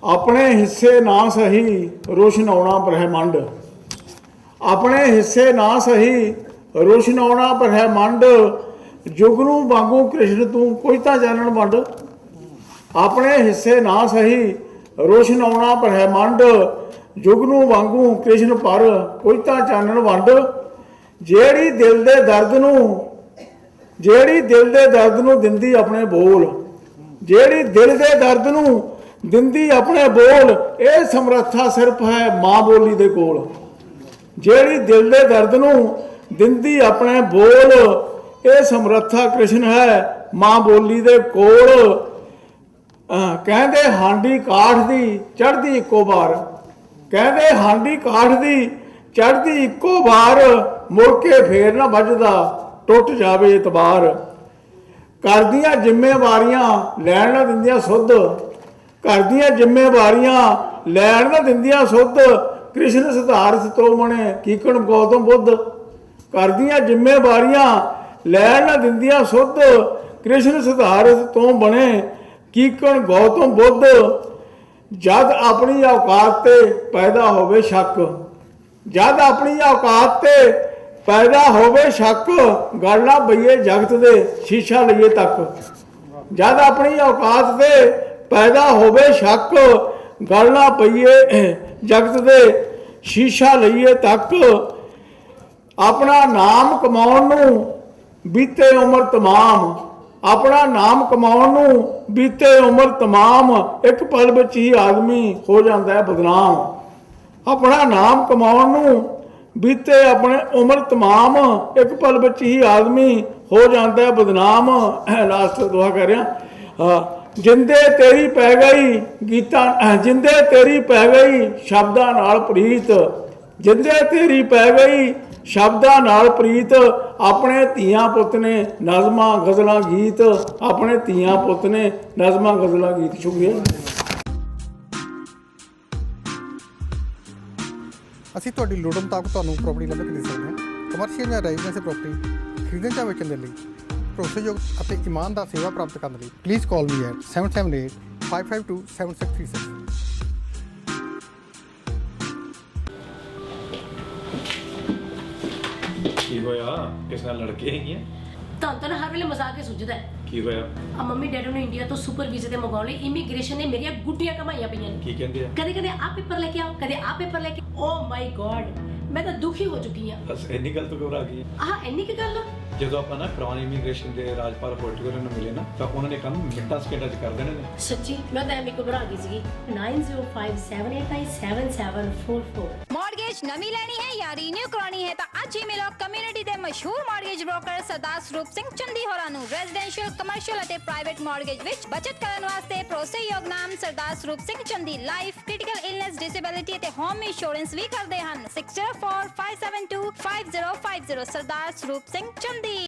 अपने हिस्से ना सही रोशनाउणा ब्रह्मंड, अपने हिस्से ना सही रोशनाउणा ब्रह्मंड, जुगनू वांगू कृष्ण तू कोई तां चानण वंड। अपने हिस्से ना सही रोशनाउणा ब्रह्मंड, जुगनू वांगू कृष्ण पर कोई तां चानण वंड। जेड़ी दिल दे दर्द नू, जेड़ी दिल दे दर्द नू दिंदी अपने बोल, जेड़ी दिल दे दर्द नू दिंदी अपने बोल, ये समर्था सिर्फ है मां बोली दे कोल। जेड़ी दिल दे दर्द नू दिंदी अपने बोल, ये समर्था कृष्ण है मां बोली दे कोल। कहंदे हांडी काठ दी चढ़दी इक्को बार, कहंदे हांडी काठ दी चढ़दी इक्को बार, मुड़ के फेर ना बजदा टुट जावे इतबार। घर दियां जिम्मेवारियां लैण ना दिंदियां सुध, घर दियां जिम्मेवारियां लैण ना दिंदियां सुध, कृष्ण सिद्धार्थ तो बने कीकण गौतम बुद्ध। घर दियां जिम्मेवारियां लैण ना दिंदियां सुध, कृष्ण सिद्धार्थ तो बने कीकण गौतम बुद्ध। जद अपनी औकात ते पैदा होवे शक, जद अपनी औकात ते पैदा होवे शक, गल ना बईए जगत दे शीशा लईए तक। जद अपनी औकात ते पैदा होवे शक, गल ना पईए जगत दे शीशा लईए तक। अपना नाम कमाउण नूं बीते उम्र तमाम, अपना नाम कमाउण नूं बीते उम्र तमाम, एक पल विच ही आदमी हो जाता है बदनाम। अपना नाम कमाउण नूं बीते अपने उम्र तमाम, एक पल विच ही आदमी हो जाता है बदनाम। लास्ट दुआ कर रहा, जिंदे तेरी पै गई गीतां, जिंदे तेरी पै गई शब्दां नाल प्रीत, जिंदे तेरी पै गई शब्दां नाल प्रीत। अपने धीआं पुत ने नज़मां गज़लां गीत, अपने धीआं पुत ने नज़मां गज़लां गीत। शुक्रिया। ਅਸੀਂ ਤੁਹਾਡੀ ਲੋੜ ਮੁਤਾਬਕ ਤੁਹਾਨੂੰ ਪ੍ਰੋਪਰਟੀ ਲੱਭ ਕੇ ਦੇ ਸਕਦੇ ਹਾਂ। ਕਮਰਸ਼ੀਅਲ ਜਾਂ ਰੈਜ਼ੀਡੈਂਸ਼ੀਅਲ ਪ੍ਰੋਪਰਟੀ ਖਰੀਦਣ ਜਾਂ ਵੇਚਣ ਦੇ ਲਈ ਭਰੋਸੇਯੋਗ ਅਤੇ ਇਮਾਨਦਾਰ ਸੇਵਾ ਪ੍ਰਾਪਤ ਕਰਨ ਲਈ ਪਲੀਜ਼ ਕਾਲ ਮੀ ਐਟ 7785527636। ਕੀ ਹੋਇਆ? ਕਿਸ ਨਾਲ ਲੜਕੇ ਹੈਗੀਆਂ? ਤਾਂ ਹਰ ਵੇਲੇ ਮਜ਼ਾਕ ਹੀ ਸੁਝਦਾ ਹੈ। ਕੀ ਹੋਇਆ? ਆ ਮੰਮੀ ਡੈਡੀ ਨੂੰ ਇੰਡੀਆ ਤੋਂ ਸੁਪਰ ਵੀਜ਼ੇ ਤੇ ਮੰਗਾਉਣ ਲਈ ਇਮੀਗ੍ਰੇਸ਼ਨ ਨੇ ਮੇਰੀਆਂ ਗੁੱਡੀਆਂ ਕਮਾਈਆਂ ਪਈਆਂ ਨੇ। ਕੀ ਕਹਿੰਦੇ ਆ? ਕਦੇ ਕਦੇ ਆ ਪੇਪਰ ਲੈ ਕੇ ਆਓ, ਕਦੇ ਆ ਪੇਪਰ ਲੈ ਕੇ। ਓ ਮਾਈ ਗॉड, ਮੈਂ ਤਾਂ ਦੁਖੀ ਹੋ ਚੁੱਕੀ ਆ। ਬਸ ਇੰਨੀ ਗੱਲ ਤੋਂ ਘਬਰਾ ਗਈ? ਆਹ ਇੰਨੀ ਕੀ ਗੱਲ ਆ? ਜਦੋਂ ਆਪਾਂ ਨਾ ਕਰਾਉਨ ਇਮੀਗ੍ਰੇਸ਼ਨ ਦੇ ਰਾਜਪਾਲ ਪੋਰਟੂਗਲ ਨੂੰ ਮਿਲੇ ਨਾ, ਤਾਂ ਉਹਨਾਂ ਨੇ ਕੰਮ ਮਿੰਟਾਂ ਸਕਿੰਟਾਂ 'ਚ ਕਰ ਦੇਣੇ ਨੇ। ਸੱਚੀ ਮੈਂ ਤਾਂ ਐਵੇਂ ਘਬਰਾ ਗਈ ਸੀਗੀ। 9057897744। मॉर्गेज नवी लेनी है या रीन्यू करानी है तो आज ही मिलो कम्युनिटी के मशहूर मॉर्गेज ब्रोकर सरदार स्वरूप सिंह चंदी होरां नूं। रेजिडेंशियल कमर्शियल और प्राइवेट मॉर्गेज विच बचत करने वास्ते भरोसेयोग नाम सरदार स्वरूप सिंह चंदी। लाइफ क्रिटिकल इलनेस डिसेबिलिटी ते होम इंश्योरेंस भी करते हैं। 6045725050 सरदार स्वरूप सिंह चंदी।